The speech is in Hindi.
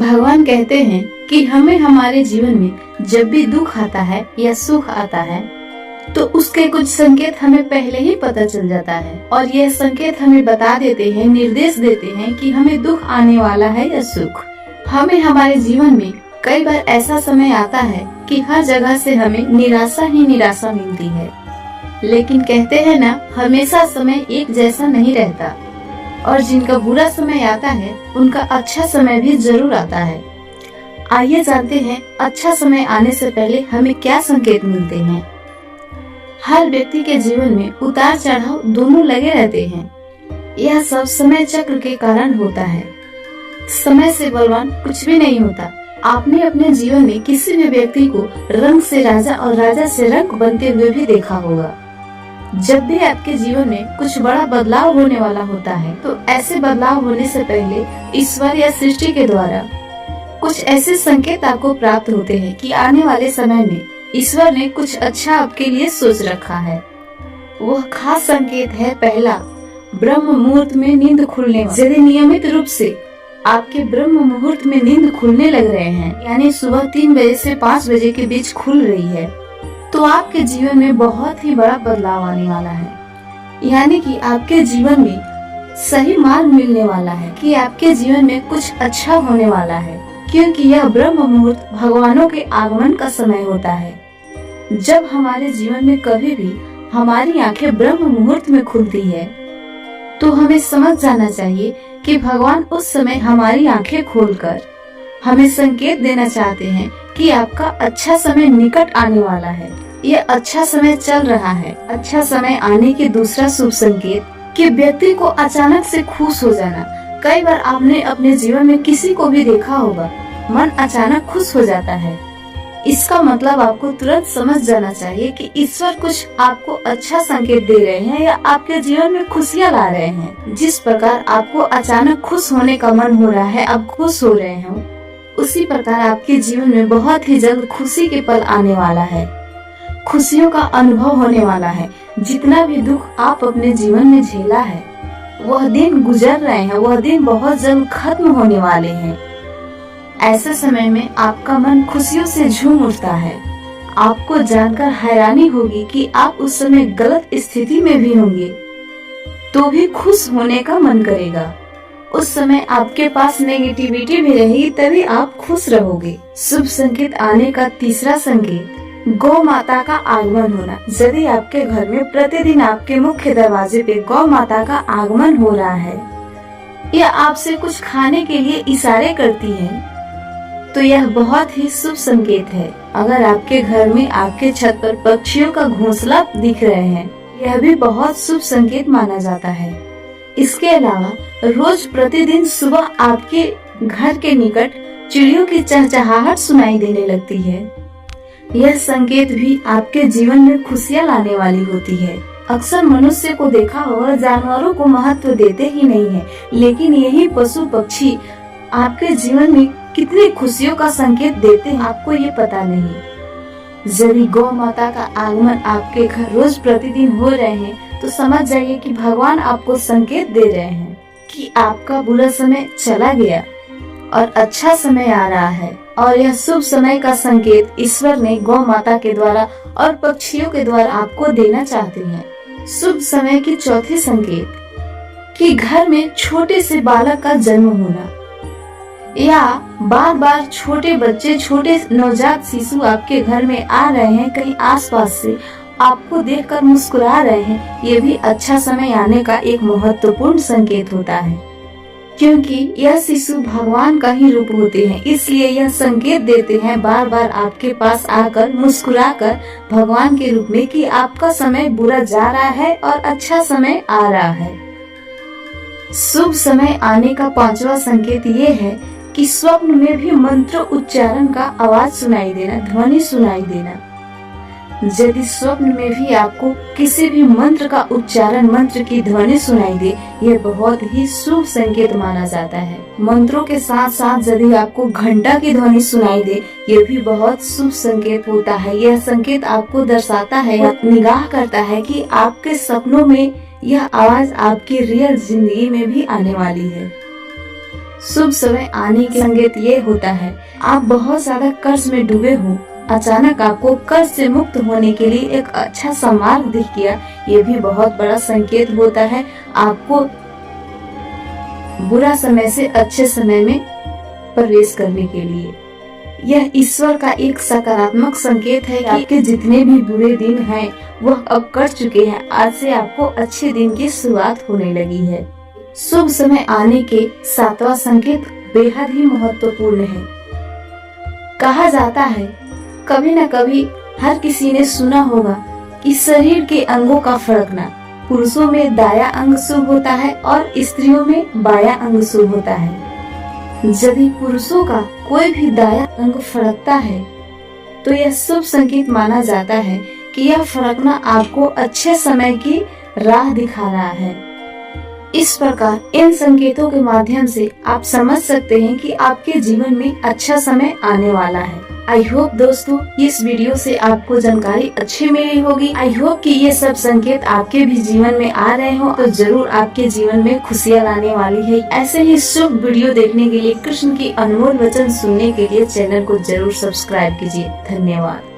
भगवान कहते हैं कि हमें हमारे जीवन में जब भी दुख आता है या सुख आता है तो उसके कुछ संकेत हमें पहले ही पता चल जाता है और यह संकेत हमें बता देते हैं, निर्देश देते हैं कि हमें दुख आने वाला है या सुख। हमें हमारे जीवन में कई बार ऐसा समय आता है कि हर जगह से हमें निराशा ही निराशा मिलती है, लेकिन कहते हैं ना, हमेशा समय एक जैसा नहीं रहता और जिनका बुरा समय आता है उनका अच्छा समय भी जरूर आता है। आइए जानते हैं अच्छा समय आने से पहले हमें क्या संकेत मिलते हैं। हर व्यक्ति के जीवन में उतार चढ़ाव दोनों लगे रहते हैं। यह सब समय चक्र के कारण होता है। समय से बलवान कुछ भी नहीं होता। आपने अपने जीवन में किसी भी व्यक्ति को रंग से राजा और राजा से रंक बनते हुए भी देखा होगा। जब भी आपके जीवन में कुछ बड़ा बदलाव होने वाला होता है तो ऐसे बदलाव होने से पहले ईश्वर या सृष्टि के द्वारा कुछ ऐसे संकेत आपको प्राप्त होते हैं कि आने वाले समय में ईश्वर ने कुछ अच्छा आपके लिए सोच रखा है। वह खास संकेत है पहला, ब्रह्म मुहूर्त में नींद खुलने। यदि नियमित रूप से आपके ब्रह्म मुहूर्त में नींद खुलने लग रहे हैं, यानी सुबह 3 बजे से 5 बजे के बीच खुल रही है, तो आपके जीवन में बहुत ही बड़ा बदलाव आने वाला है। यानी कि आपके जीवन में सही मार्ग मिलने वाला है कि आपके जीवन में कुछ अच्छा होने वाला है, क्योंकि यह ब्रह्म मुहूर्त भगवानों के आगमन का समय होता है। जब हमारे जीवन में कभी भी हमारी आंखें ब्रह्म मुहूर्त में खुलती है तो हमें समझ जाना चाहिए कि भगवान उस समय हमारी आंखें खोलकर हमें संकेत देना चाहते हैं कि आपका अच्छा समय निकट आने वाला है। ये अच्छा समय चल रहा है। अच्छा समय आने के दूसरा शुभ संकेत कि व्यक्ति को अचानक से खुश हो जाना। कई बार आपने अपने जीवन में किसी को भी देखा होगा, मन अचानक खुश हो जाता है। इसका मतलब आपको तुरंत समझ जाना चाहिए कि ईश्वर कुछ आपको अच्छा संकेत दे रहे हैं या आपके जीवन में खुशियाँ ला रहे हैं। जिस प्रकार आपको अचानक खुश होने का मन हो रहा है, आप खुश हो रहे हो, उसी प्रकार आपके जीवन में बहुत ही जल्द खुशी के पल आने वाला है। खुशियों का अनुभव होने वाला है। जितना भी दुख आप अपने जीवन में झेला है, वह दिन गुजर रहे हैं, वह दिन बहुत जल्द खत्म होने वाले हैं। ऐसे समय में आपका मन खुशियों से झूम उठता है। आपको जानकर हैरानी होगी कि आप उस समय गलत स्थिति में भी होंगे तो भी खुश होने का मन करेगा। उस समय आपके पास नेगेटिविटी भी रहेगी, तभी आप खुश रहोगे। शुभ संकेत आने का तीसरा संकेत, गौ माता का आगमन होना। यदि आपके घर में प्रतिदिन आपके मुख्य दरवाजे पे गौ माता का आगमन हो रहा है या आपसे कुछ खाने के लिए इशारे करती है, तो यह बहुत ही शुभ संकेत है। अगर आपके घर में आपके छत पर पक्षियों का घोंसला दिख रहे हैं, यह भी बहुत शुभ संकेत माना जाता है। इसके अलावा रोज प्रतिदिन सुबह आपके घर के निकट चिड़ियों की चहचहाहट सुनाई देने लगती है, यह संकेत भी आपके जीवन में खुशियाँ लाने वाली होती है। अक्सर मनुष्य को देखा होगा, जानवरों को महत्व देते ही नहीं है, लेकिन यही पशु पक्षी आपके जीवन में कितनी खुशियों का संकेत देते हैं, आपको ये पता नहीं। यदि गौ माता का आगमन आपके घर रोज प्रतिदिन हो रहे हैं तो समझ जाइए कि भगवान आपको संकेत दे रहे हैं कि आपका बुरा समय चला गया और अच्छा समय आ रहा है। और यह शुभ समय का संकेत ईश्वर ने गौ माता के द्वारा और पक्षियों के द्वारा आपको देना चाहते हैं। शुभ समय की चौथी संकेत कि घर में छोटे से बालक का जन्म होना या बार बार छोटे बच्चे, छोटे नवजात शिशु आपके घर में आ रहे हैं, कहीं आसपास से आपको देखकर मुस्कुरा रहे हैं, ये भी अच्छा समय आने का एक महत्वपूर्ण संकेत होता है, क्योंकि यह शिशु भगवान का ही रूप होते हैं। इसलिए यह संकेत देते हैं बार बार आपके पास आकर मुस्कुराकर भगवान के रूप में कि आपका समय बुरा जा रहा है और अच्छा समय आ रहा है। शुभ समय आने का पांचवा संकेत ये है कि स्वप्न में भी मंत्र उच्चारण का आवाज सुनाई देना, ध्वनि सुनाई देना। यदि स्वप्न में भी आपको किसी भी मंत्र का उच्चारण, मंत्र की ध्वनि सुनाई दे, यह बहुत ही शुभ संकेत माना जाता है। मंत्रों के साथ साथ यदि आपको घंटा की ध्वनि सुनाई दे, यह भी बहुत शुभ संकेत होता है। यह संकेत आपको दर्शाता है या निगाह करता है कि आपके सपनों में यह आवाज आपकी रियल जिंदगी में भी आने वाली है। शुभ समय आने के संकेत ये होता है, आप बहुत ज्यादा कर्ज में डूबे हो, अचानक आपको कर्ज से मुक्त होने के लिए एक अच्छा सा मार्ग दिख गया, ये भी बहुत बड़ा संकेत होता है आपको बुरा समय से अच्छे समय में प्रवेश करने के लिए। यह ईश्वर का एक सकारात्मक संकेत है कि आपके जितने भी बुरे दिन हैं वह अब कट चुके हैं। आज से आपको अच्छे दिन की शुरुआत होने लगी है। शुभ समय आने के 7वां संकेत बेहद ही महत्वपूर्ण है। कहा जाता है, कभी न कभी हर किसी ने सुना होगा कि शरीर के अंगों का फड़कना, पुरुषों में दाया अंग शुभ होता है और स्त्रियों में बाया अंग शुभ होता है। यदि पुरुषों का कोई भी दाया अंग फड़कता है तो यह शुभ संकेत माना जाता है कि यह फड़कना आपको अच्छे समय की राह दिखा रहा है। इस प्रकार इन संकेतों के माध्यम से आप समझ सकते हैं कि आपके जीवन में अच्छा समय आने वाला है। आई होप दोस्तों इस वीडियो से आपको जानकारी अच्छी मिली होगी। आई होप कि ये सब संकेत आपके भी जीवन में आ रहे हो तो जरूर आपके जीवन में खुशियाँ लाने वाली है। ऐसे ही शुभ वीडियो देखने के लिए, कृष्ण की अनमोल वचन सुनने के लिए चैनल को जरूर सब्सक्राइब कीजिए। धन्यवाद।